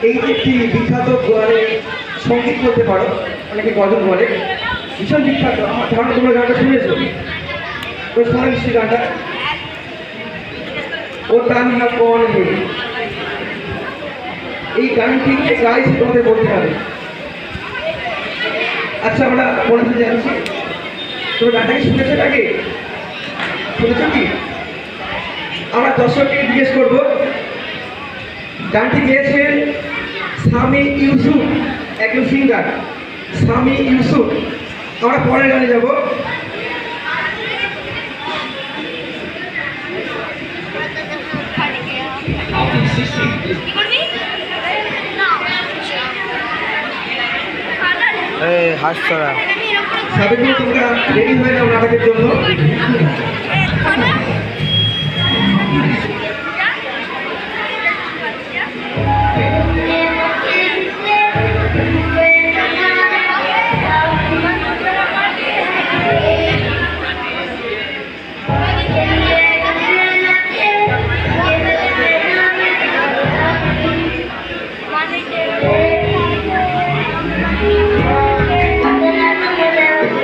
এই যে একটি বিখ্যাত গোয়ালে সঙ্গীত বলতে পারো, অনেকে গজল বলে, ভীষণ বিখ্যাত। আমার ধারণা তোমরা গানটা শুনেছো, ওই শোনা নিশ্চয়ই গানটা, ও তানহা কৌন হে। এই গানটি কে গাইছে তোমাদের বলতে হবে। আচ্ছা, আমরা বলতে যাচ্ছি, তোমরা গানটাকে শুনেছো আগে? শুনেছো কি? আমরা দর্শককে জিজ্ঞেস করবো, গানটি গেয়েছেন সামি ইউসুফ, একজন সিঙ্গার, সামি ইউসুফ। আমরা পরের গানে যাব। সাবেকুল, তোমরা রেডি হয়ে যাও নাটকের জন্য।